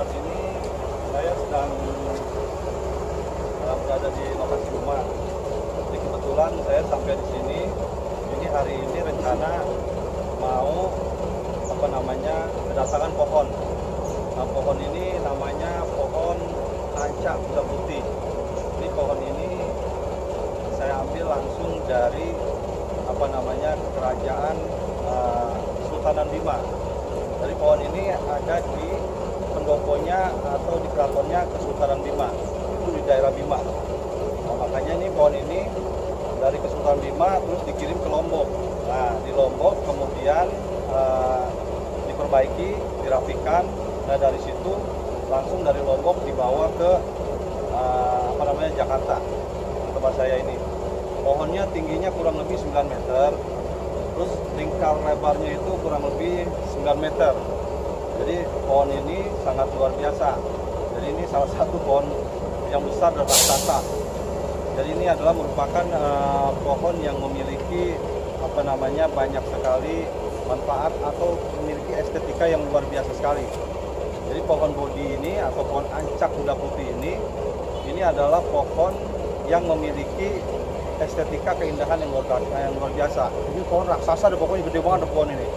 saat ini saya sedang berada di lokasi rumah. Jadi kebetulan saya sampai di sini. Ini hari ini rencana mau mendatangkan pohon. Nah, pohon ini namanya pohon ancak kuda putih. Ini pohon ini saya ambil langsung dari kerajaan Sultanan Bima. Dari pohon ini ada di pendoponya atau di keratonnya Kesultanan Bima, itu di daerah Bima. Nah, makanya ini pohon ini dari Kesultanan Bima terus dikirim ke Lombok. Nah, di Lombok kemudian diperbaiki, dirapikan. Nah, dari situ langsung dari Lombok dibawa ke Jakarta, tempat saya ini. Pohonnya tingginya kurang lebih 9 meter, terus lingkar lebarnya itu kurang lebih 9 meter. Jadi pohon ini sangat luar biasa. Jadi ini salah satu pohon yang besar dan raksasa. Jadi ini adalah merupakan pohon yang memiliki banyak sekali manfaat atau memiliki estetika yang luar biasa sekali. Jadi pohon bodi ini atau pohon ancak kuda putih ini adalah pohon yang memiliki estetika keindahan yang luar biasa. Ini pohon raksasa, pokoknya gede banget pohon ini.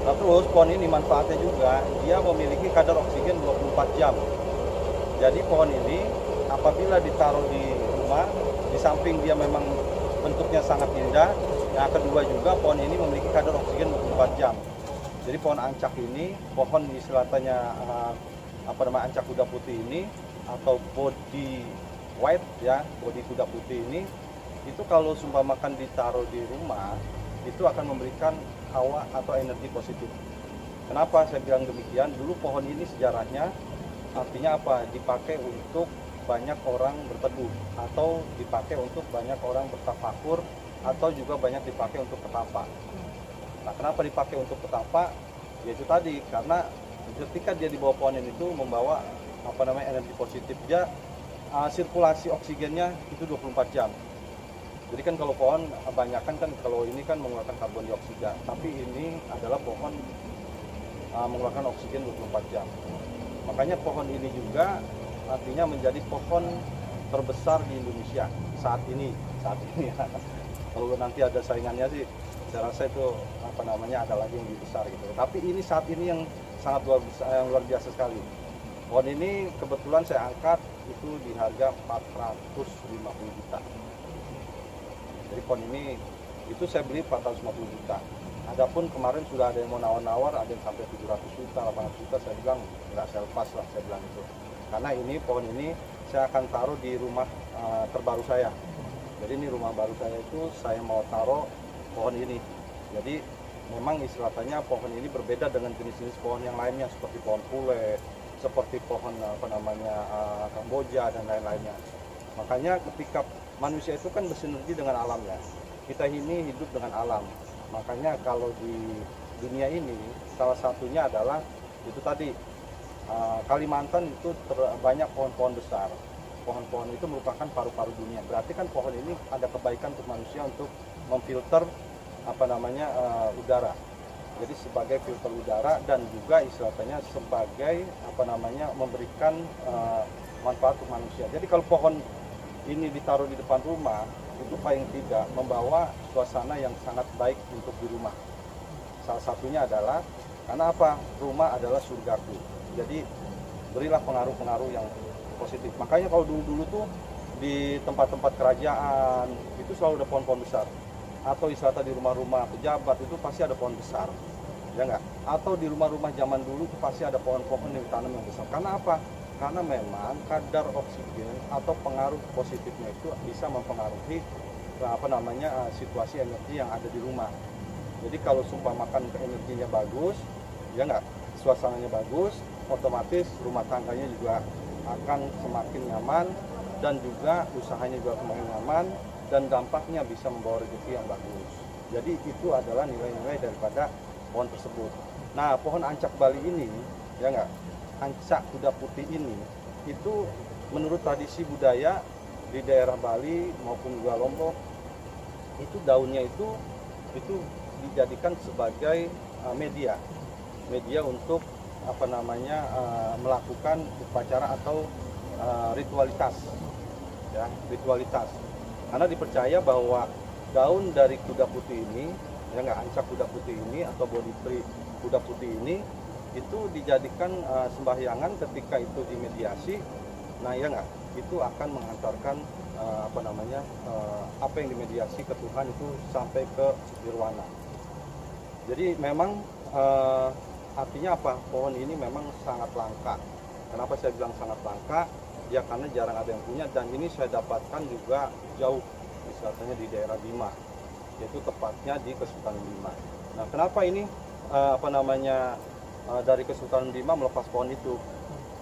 Nah, terus pohon ini manfaatnya juga dia memiliki kadar oksigen 24 jam. Jadi pohon ini apabila ditaruh di rumah, di samping dia memang bentuknya sangat indah, yang kedua juga pohon ini memiliki kadar oksigen 24 jam. Jadi pohon ancak ini, pohon istilahnya ancak kuda putih ini atau body white ya, body kuda putih ini, itu kalau seumpamakan ditaruh di rumah itu akan memberikan hawa atau energi positif. Kenapa saya bilang demikian? Dulu pohon ini sejarahnya artinya apa? Dipakai untuk banyak orang berteduh atau dipakai untuk banyak orang bertafakur atau juga banyak dipakai untuk petapa. Nah, kenapa dipakai untuk petapa? Ya itu tadi, karena ketika dia di bawah pohon ini itu membawa energi positif. Dia sirkulasi oksigennya itu 24 jam. Jadi kan kalau pohon kebanyakan kan kalau ini kan mengeluarkan karbon dioksida, tapi ini adalah pohon mengeluarkan oksigen 24 jam. Makanya pohon ini juga artinya menjadi pohon terbesar di Indonesia saat ini ya. Kalau nanti ada saingannya sih saya rasa itu ada lagi yang lebih besar gitu. Tapi ini saat ini yang sangat luar biasa sekali. Pohon ini kebetulan saya angkat itu di harga 450 juta. Jadi pohon ini itu saya beli 450 juta. Adapun kemarin sudah ada yang mau nawar-nawar, ada yang sampai 700 juta, 800 juta. Saya bilang nggak saya lepas lah, saya bilang itu. Karena ini pohon ini saya akan taruh di rumah terbaru saya. Jadi ini rumah baru saya itu saya mau taruh pohon ini. Jadi memang istilahnya pohon ini berbeda dengan jenis-jenis pohon yang lainnya seperti pohon pule, seperti pohon Kamboja dan lain-lainnya. Makanya ketika manusia itu kan bersinergi dengan alam ya. Kita ini hidup dengan alam. Makanya kalau di dunia ini salah satunya adalah itu tadi Kalimantan itu banyak pohon-pohon besar. Pohon-pohon itu merupakan paru-paru dunia. Berarti kan pohon ini ada kebaikan untuk manusia untuk memfilter udara. Jadi sebagai filter udara dan juga istilahnya sebagai memberikan manfaat untuk manusia. Jadi kalau pohon ini ditaruh di depan rumah itu paling tidak membawa suasana yang sangat baik untuk di rumah. Salah satunya adalah karena apa? Rumah adalah surgaku. Jadi berilah pengaruh-pengaruh yang positif. Makanya kalau dulu-dulu tuh di tempat-tempat kerajaan itu selalu ada pohon-pohon besar. Atau wisata di rumah-rumah pejabat itu pasti ada pohon besar. Ya enggak? Atau di rumah-rumah zaman dulu itu pasti ada pohon-pohon yang ditanam yang besar. Karena apa? Karena memang kadar oksigen atau pengaruh positifnya itu bisa mempengaruhi situasi energi yang ada di rumah. Jadi kalau makan energinya bagus, ya enggak, suasananya bagus, otomatis rumah tangganya juga akan semakin nyaman dan juga usahanya juga semakin nyaman dan dampaknya bisa membawa rezeki yang bagus. Jadi itu adalah nilai-nilai daripada pohon tersebut. Nah, pohon ancak Bali ini, ya enggak, ancak kuda putih ini, itu menurut tradisi budaya di daerah Bali maupun juga Lombok, itu daunnya itu dijadikan sebagai media untuk apa namanya melakukan upacara atau ritualitas, ya ritualitas. Karena dipercaya bahwa daun dari kuda putih ini, ya nggak, ancak kuda putih ini atau body tree kuda putih ini itu dijadikan sembahyangan ketika itu dimediasi. Nah ya nggak, itu akan mengantarkan apa namanya apa yang dimediasi ke Tuhan itu sampai ke nirwana. Jadi memang artinya apa? Pohon ini memang sangat langka. Kenapa saya bilang sangat langka? Ya karena jarang ada yang punya, dan ini saya dapatkan juga jauh, misalnya di daerah Bima, yaitu tepatnya di Kesultanan Bima. Nah kenapa ini apa namanya dari Kesultanan Bima melepas pohon itu?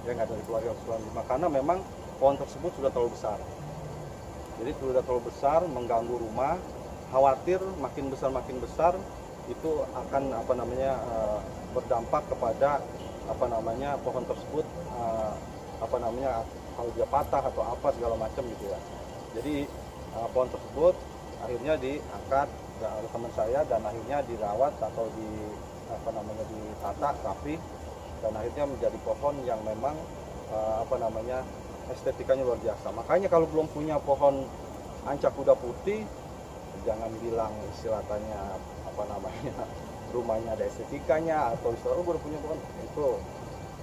Ya nggak dari keluarga Kesultanan Bima, karena memang pohon tersebut sudah terlalu besar. Jadi sudah terlalu besar, mengganggu rumah, khawatir makin besar itu akan apa namanya berdampak kepada apa namanya pohon tersebut apa namanya kalau dia patah atau apa segala macam gitu ya. Jadi pohon tersebut akhirnya diangkat oleh teman saya dan akhirnya dirawat atau di apa namanya ditata rapi, dan akhirnya menjadi pohon yang memang apa namanya estetikanya luar biasa. Makanya kalau belum punya pohon ancak kuda putih, jangan bilang istilahnya apa namanya rumahnya ada estetikanya atau istilah baru punya pohon, itu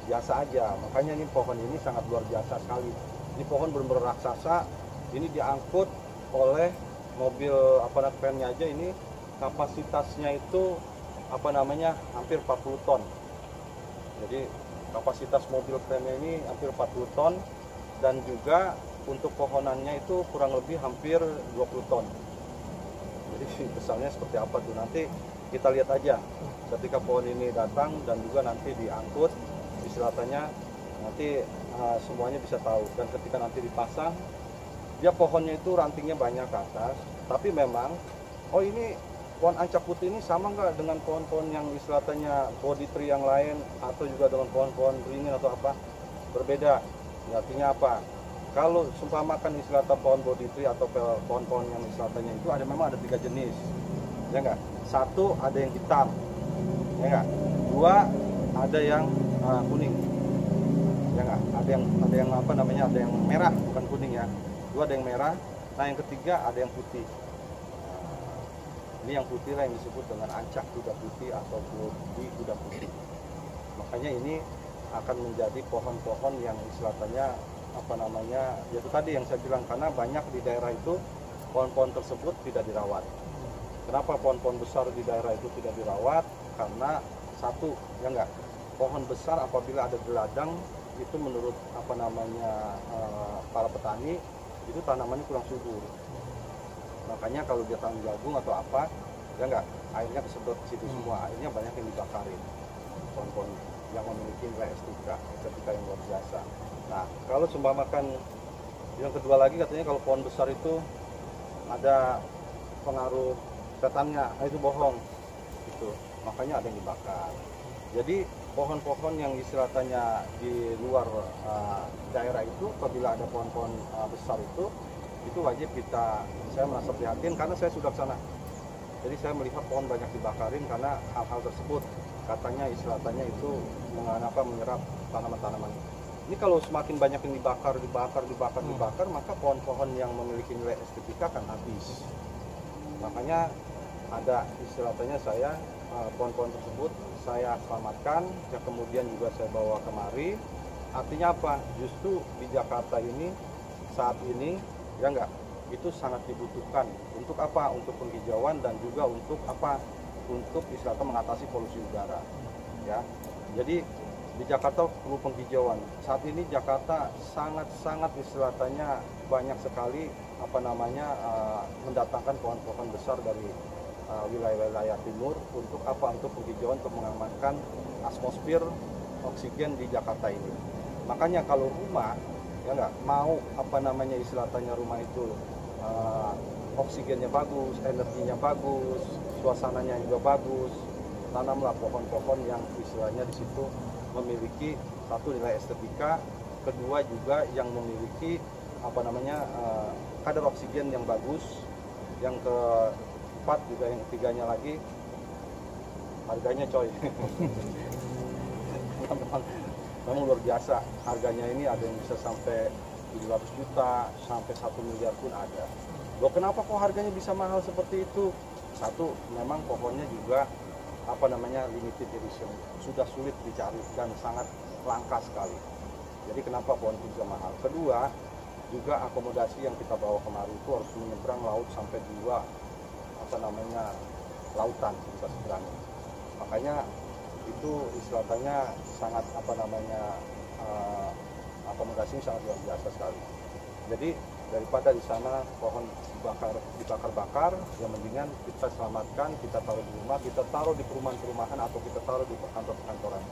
biasa aja. Makanya ini pohon ini sangat luar biasa sekali. Ini pohon benar-benar raksasa. Ini diangkut oleh mobil apa namanya van-nya aja, ini kapasitasnya itu apa namanya hampir 40 ton. Jadi kapasitas mobil van-nya ini hampir 40 ton, dan juga untuk pohonannya itu kurang lebih hampir 20 ton. Jadi besarnya seperti apa tuh nanti kita lihat aja ketika pohon ini datang dan juga nanti diangkut, istilahnya nanti semuanya bisa tahu. Dan ketika nanti dipasang, dia pohonnya itu rantingnya banyak ke atas, tapi memang oh ini pohon ancak putih ini sama nggak dengan pohon-pohon yang istilahnya body tree yang lain atau juga dengan pohon-pohon beringin atau apa? Berbeda. Artinya apa? Kalau seumpamakan istilahnya pohon body tree atau pohon-pohon yang istilahnya itu ada, memang ada 3 jenis, ya nggak? Satu ada yang hitam, ya nggak? Dua ada yang kuning, ya nggak? Ada yang apa namanya, ada yang merah, bukan kuning ya. Dua ada yang merah. Nah yang ketiga ada yang putih. Ini yang putih lah yang disebut dengan ancak kuda putih atau body kuda putih. Makanya ini akan menjadi pohon-pohon yang istilahnya apa namanya, yaitu tadi yang saya bilang, karena banyak di daerah itu pohon-pohon tersebut tidak dirawat. Kenapa pohon-pohon besar di daerah itu tidak dirawat? Karena satu, ya enggak, pohon besar apabila ada geladang itu menurut apa namanya para petani itu tanamannya kurang subur. Makanya kalau dia tanam jagung atau apa, ya enggak, airnya kesedot ke situ semua, airnya banyak yang dibakarin. Pohon-pohon yang memiliki nilai estetika yang luar biasa. Nah, kalau seumpamakan yang kedua lagi katanya kalau pohon besar itu ada pengaruh setannya, nah itu bohong. Gitu. Makanya ada yang dibakar. Jadi pohon-pohon yang istilahnya di luar daerah itu, apabila ada pohon-pohon besar itu wajib saya merasa prihatin karena saya sudah ke sana. Jadi saya melihat pohon banyak dibakarin karena hal-hal tersebut. Katanya istilahnya itu menyerap tanaman-tanaman. Ini kalau semakin banyak yang dibakar, maka pohon-pohon yang memiliki nilai estetika akan habis. Makanya ada istilahnya saya pohon-pohon tersebut saya selamatkan, ya kemudian juga saya bawa kemari. Artinya apa? Justru di Jakarta ini saat ini ya enggak, itu sangat dibutuhkan. Untuk apa? Untuk penghijauan dan juga untuk apa? Untuk istilahnya mengatasi polusi udara. Ya. Jadi di Jakarta perlu penghijauan. Saat ini Jakarta sangat istilahnya banyak sekali apa namanya mendatangkan pohon-pohon besar dari wilayah-wilayah timur untuk apa? Untuk penghijauan, untuk mengamankan atmosfer oksigen di Jakarta ini. Makanya kalau rumah ya nggak mau apa namanya istilahnya rumah itu oksigennya bagus, energinya bagus, suasananya juga bagus, tanamlah pohon-pohon yang istilahnya di situ memiliki satu nilai estetika, kedua juga yang memiliki apa namanya kadar oksigen yang bagus, yang keempat juga yang ketiganya lagi harganya coy. memang luar biasa. Harganya ini ada yang bisa sampai 700 juta, sampai 1 miliar pun ada. Loh, kenapa kok harganya bisa mahal seperti itu? Satu, memang pohonnya juga limited edition, sudah sulit dicari dan sangat langka sekali. Jadi kenapa pohon itu bisa mahal? Kedua, juga akomodasi yang kita bawa kemari itu harus menyeberang laut sampai 2 lautan kita seberangi. Makanya itu istilahnya sangat akomodasinya sangat luar biasa sekali. Jadi daripada di sana pohon dibakar-bakar, yang mendingan kita selamatkan, kita taruh di rumah, kita taruh di perumahan-perumahan atau kita taruh di perkantor-perkantoran.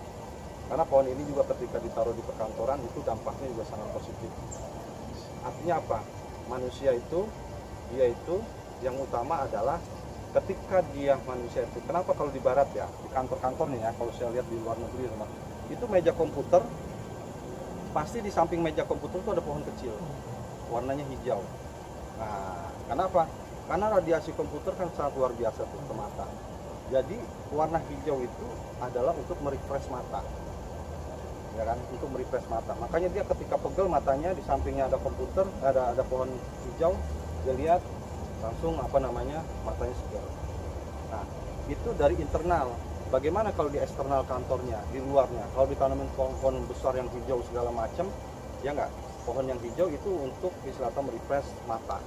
Karena pohon ini juga ketika ditaruh di perkantoran itu dampaknya juga sangat positif. Artinya apa? Manusia itu, dia itu yang utama adalah ketika manusia itu, kenapa kalau di barat ya, di kantor-kantor nih ya, kalau saya lihat di luar negeri itu meja komputer, pasti di samping meja komputer itu ada pohon kecil, warnanya hijau. Nah, kenapa? Karena radiasi komputer kan sangat luar biasa tuh ke mata. Jadi warna hijau itu adalah untuk merefresh mata, ya kan? Untuk merefresh mata. Makanya dia ketika pegel matanya, di sampingnya ada komputer, ada pohon hijau, dia lihat langsung matanya segar. Nah, itu dari internal. Bagaimana kalau di eksternal kantornya, di luarnya? Kalau ditanamin pohon besar yang hijau segala macam, ya enggak? Pohon yang hijau itu untuk istilahnya merefresh mata,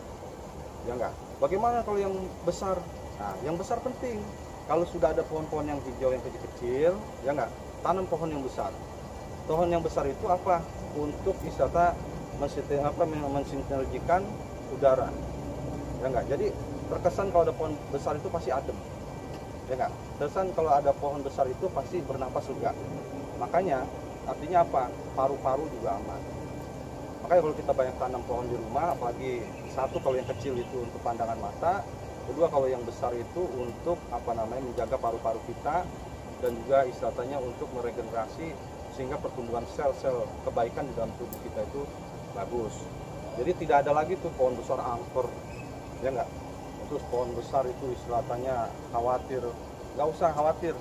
ya enggak? Bagaimana kalau yang besar? Nah, yang besar penting. Kalau sudah ada pohon-pohon yang hijau yang kecil-kecil, ya enggak? Tanam pohon yang besar. Pohon yang besar itu apa? Untuk istilahnya mensinergikan udara. Ya enggak? Jadi terkesan kalau ada pohon besar itu pasti adem. Ya enggak? Terkesan kalau ada pohon besar itu pasti bernapas lega. Makanya artinya apa? Paru-paru juga aman. Makanya kalau kita banyak tanam pohon di rumah, apalagi satu kalau yang kecil itu untuk pandangan mata, kedua kalau yang besar itu untuk menjaga paru-paru kita dan juga istilahnya untuk meregenerasi sehingga pertumbuhan sel-sel kebaikan di dalam tubuh kita itu bagus. Jadi tidak ada lagi tuh pohon besar angker, ya enggak? Terus pohon besar itu istilahnya khawatir, nggak usah khawatir,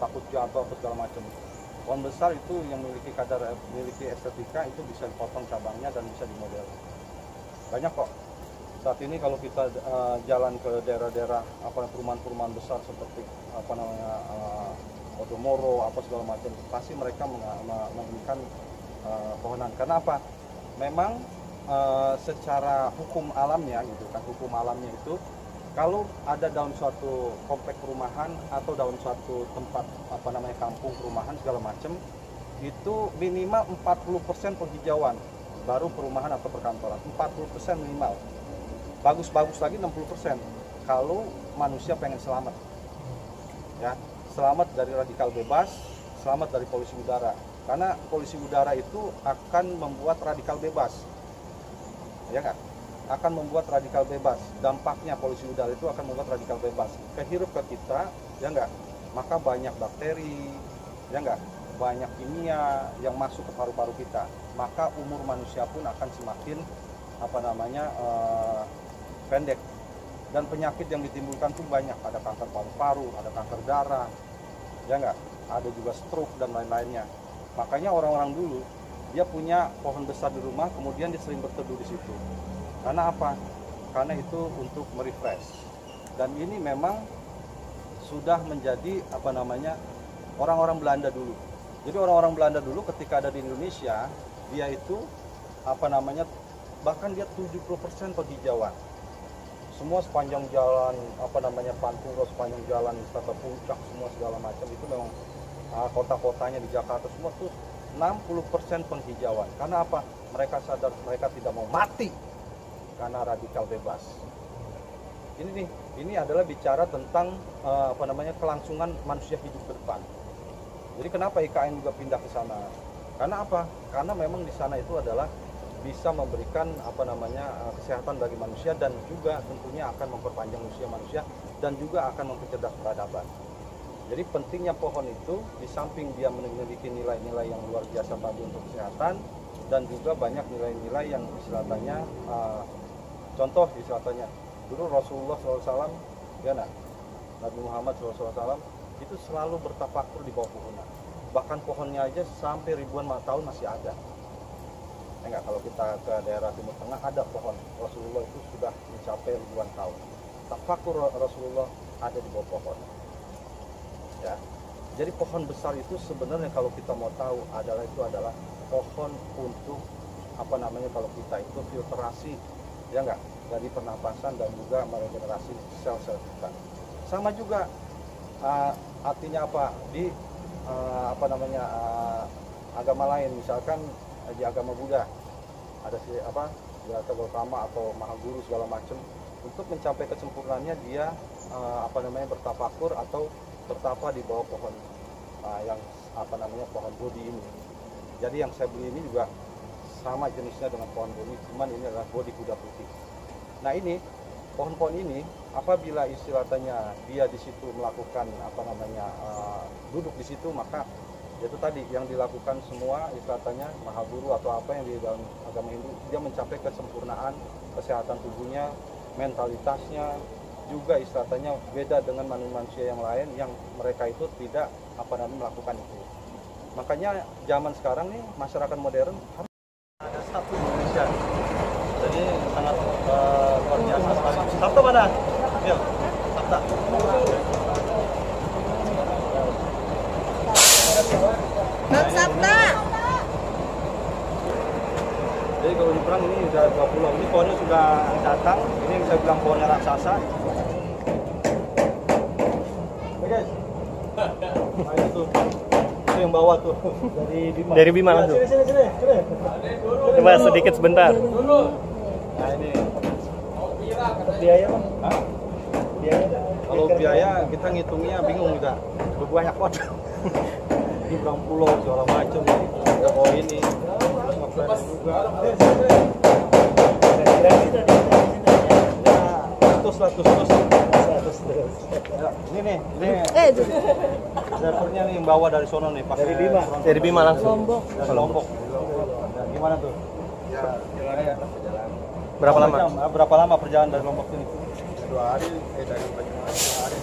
takut jatuh atau segala macam. Pohon besar itu yang memiliki estetika itu bisa dipotong cabangnya dan bisa dimodel. Banyak kok. Saat ini kalau kita jalan ke daerah-daerah perumahan-perumahan besar seperti Podomoro segala macam, pasti mereka menginginkan pohonan. Karena apa? Memang secara hukum alamnya gitu kan, hukum alamnya itu kalau ada dalam suatu komplek perumahan atau dalam suatu tempat kampung perumahan segala macam, itu minimal 40% penghijauan baru perumahan atau perkantoran. 40% minimal. Bagus-bagus lagi 60% kalau manusia pengen selamat. Ya, selamat dari radikal bebas, selamat dari polusi udara. Karena polusi udara itu akan membuat radikal bebas. Ya kan? Akan membuat radikal bebas. Dampaknya polusi udara itu akan membuat radikal bebas. Kehirup ke kita, ya enggak? Maka banyak bakteri, ya enggak? Banyak kimia yang masuk ke paru-paru kita. Maka umur manusia pun akan semakin pendek. Dan penyakit yang ditimbulkan pun banyak. Ada kanker paru-paru, ada kanker darah, ya enggak? Ada juga stroke dan lain-lainnya. Makanya orang-orang dulu dia punya pohon besar di rumah, kemudian dia sering berteduh di situ. Karena apa? Karena itu untuk merefresh. Dan ini memang sudah menjadi orang-orang Belanda dulu. Jadi orang-orang Belanda dulu ketika ada di Indonesia, dia itu bahkan dia 70% penghijauan. Semua sepanjang jalan Pantura, sepanjang jalan wisata puncak, semua segala macam itu memang kota-kotanya di Jakarta semua tuh 60% penghijauan. Karena apa? Mereka sadar mereka tidak mau mati karena radikal bebas. Ini adalah bicara tentang kelangsungan manusia hidup ke depan. Jadi kenapa IKN juga pindah ke sana? Karena apa? Karena memang di sana itu adalah bisa memberikan kesehatan bagi manusia dan juga tentunya akan memperpanjang usia manusia dan juga akan mempercerdas peradaban. Jadi pentingnya pohon itu di samping dia memiliki nilai-nilai yang luar biasa bagi untuk kesehatan dan juga banyak nilai-nilai yang istilahnya contoh istilahnya dulu Rasulullah SAW ya Nabi Muhammad SAW itu selalu bertafakur di bawah pohonan. bahkan pohonnya aja sampai ribuan tahun masih ada. Enggak, kalau kita ke daerah Timur Tengah ada pohon Rasulullah itu sudah mencapai ribuan tahun. Tafakur Rasulullah ada di bawah pohon. Ya. Jadi pohon besar itu sebenarnya kalau kita mau tahu adalah pohon untuk apa namanya, kalau kita itu filtrasi, ya enggak, dari pernapasan dan juga meregenerasi sel-sel kita. Sama juga artinya apa di apa namanya agama lain, misalkan di agama Buddha ada Siddhartha Gautama atau Maha Guru segala macam, untuk mencapai kesempurnaannya dia apa namanya bertafakur atau bertapa di bawah pohon yang apa namanya pohon Bodhi ini. Jadi yang saya beli ini juga sama jenisnya dengan pohon Bodhi, cuman ini adalah Bodhi kuda putih. Nah ini pohon-pohon ini apabila istilahnya dia di situ melakukan apa namanya duduk di situ, maka itu tadi yang dilakukan semua istilahnya Mahaguru atau apa yang di dalam agama Hindu, dia mencapai kesempurnaan kesehatan tubuhnya, mentalitasnya juga istilahnya beda dengan manusia yang lain yang mereka itu tidak apa namanya melakukan itu. Makanya zaman sekarang nih masyarakat modern ada satu Indonesia, jadi sangat luar biasa sekali. Sabta mana? Yuk, Sabta. Bang Sabta. Jadi kalau di perang ini sudah 20, ini pohonnya sudah datang, ini yang saya bilang pohonnya raksasa. Oke guys, nah itu tuh, itu yang bawah tuh, Dari Bima langsung. Sini. Coba sedikit sebentar. Nah ini. Biaya bang? Hah? Kalau biaya kita ngitungnya bingung juga, banyak banget. Di berang pulau segala macam, ada oh ini, terus ngefans juga. Ya, terus. Ya, ini nih, drivernya nih yang bawa dari sono nih, pakai Dari Bima langsung. Dari Lombok. Ya, gimana tuh? Ya, jalan. Berapa lama? Berapa lama perjalanan dari Lombok ini? 2 hari, dari Banyumas 2 hari.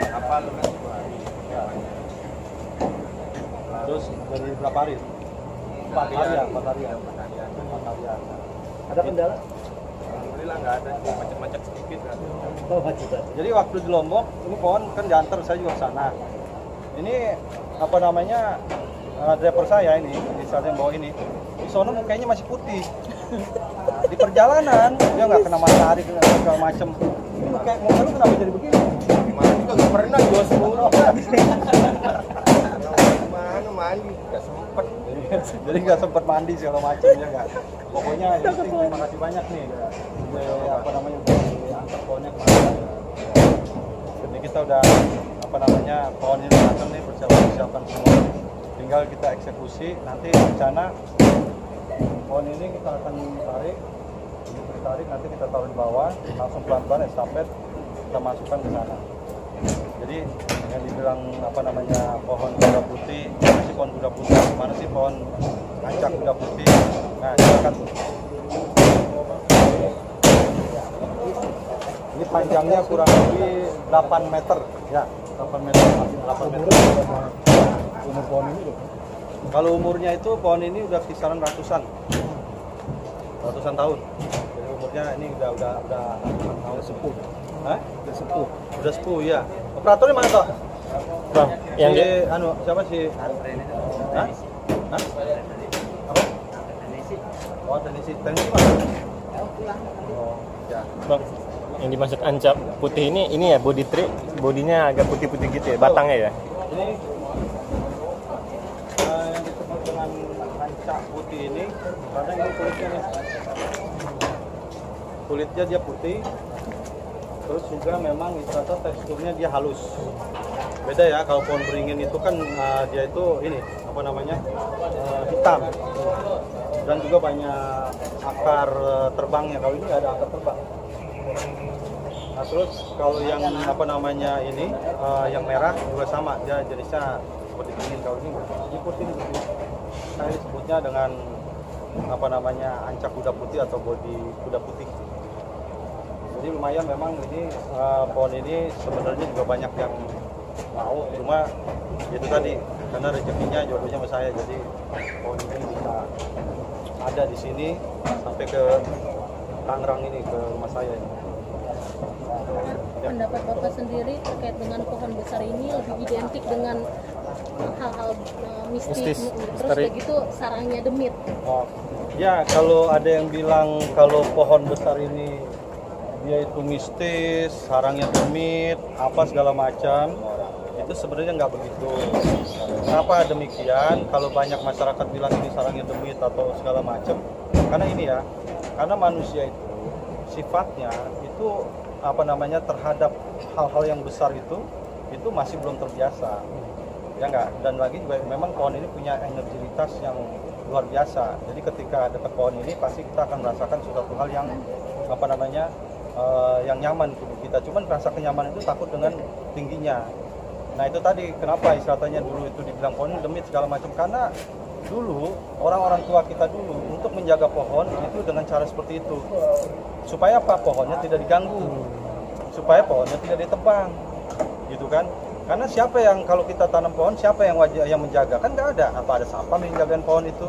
Apa lu kan 2 hari. Ya. Terus dari berapa hari? 4 hari ya. Ada kendala? Alhamdulillah nggak ada, cuma macet-macet sedikit kan. Jadi waktu di Lombok, ini pohon kan diantar saya juga ke sana. Ini apa namanya driver saya ini, di saat yang bawa ini, di sono mukanya masih putih. Di perjalanan dia nggak kena matahari, kena segala macem. Ini muka lu kenapa jadi begini? Gimana juga nggak pernah jual 10. Mana mandi, nggak sempet. Jadi nggak sempat mandi segala macem ya nggak. Pokoknya terima kasih banyak nih. Apa namanya diantar pohonnya kemana? Jadi kita udah apa namanya pohon ini datang nih, persiapan semua. Tinggal kita eksekusi. Nanti rencana pohon ini kita akan tarik, nanti kita taruh di bawah, langsung pelan-pelan estafet kita masukkan ke sana. Jadi yang dibilang apa namanya pohon kuda putih, mana sih pohon kuda putih, mana sih pohon ancak kuda putih. Nah silakan tuh. Ini panjangnya kurang lebih 8 meter, ya 8 meter, masih 8 meter. Umur pohon ini loh. Kalau umurnya itu pohon ini udah kisaran ratusan tahun. Jadi umurnya ini udah tahun sepuh. Hah? Udah sepuh ya. Operatornya mana toh? Bang, yang si, siapa sih? Hah? Apa? Oh, Tenisi mana? Oh, ya. Bang, yang dimaksud ancap putih ini ya body tree, bodinya agak putih-putih gitu ya, batangnya ya. Ini yang disebut dengan ancak putih ini karena ini kulitnya nih. Kulitnya dia putih, terus juga memang istilahnya teksturnya dia halus. Beda ya, kalau pohon beringin itu kan dia itu ini apa namanya hitam dan juga banyak akar terbangnya. Kalau ini nggak ada akar terbang. Nah terus kalau yang apa namanya ini yang merah juga sama, dia jenisnya seperti beringin. Kalau ini putih ini putih. Saya disebutnya dengan apa namanya ancak kuda putih atau bodi kuda putih. Jadi lumayan memang ini pohon ini sebenarnya juga banyak yang mau, cuma itu tadi karena rezekinya jodohnya sama saya, jadi pohon ini bisa ada di sini sampai ke Tangerang ini, ke rumah saya ini. Pendapat Bapak sendiri terkait dengan pohon besar ini lebih identik dengan hal-hal mistis, Mistis, terus misteri. kayak gitu sarangnya demit. Oh, ya kalau ada yang bilang kalau pohon besar ini dia itu mistis, sarangnya demit, apa segala macam, itu sebenarnya nggak begitu. Kenapa demikian? Kalau banyak masyarakat bilang ini sarangnya demit atau segala macam, karena ini ya, karena manusia itu sifatnya itu apa namanya terhadap hal-hal yang besar itu masih belum terbiasa, ya nggak. Dan lagi juga memang pohon ini punya energitas yang luar biasa. Jadi ketika dekat pohon ini pasti kita akan merasakan suatu hal yang apa namanya yang nyaman tubuh kita. Cuman rasa kenyamanan itu takut dengan tingginya. Nah itu tadi kenapa istilahnya dulu itu dibilang pohon ini demit segala macam, karena dulu orang-orang tua kita dulu untuk menjaga pohon itu dengan cara seperti itu. Supaya apa? Pohonnya tidak diganggu, supaya pohonnya tidak ditebang, gitu kan? Karena siapa yang kalau kita tanam pohon, siapa yang wajib yang menjaga? Kan nggak ada. Apa ada siapa yang jagain pohon itu?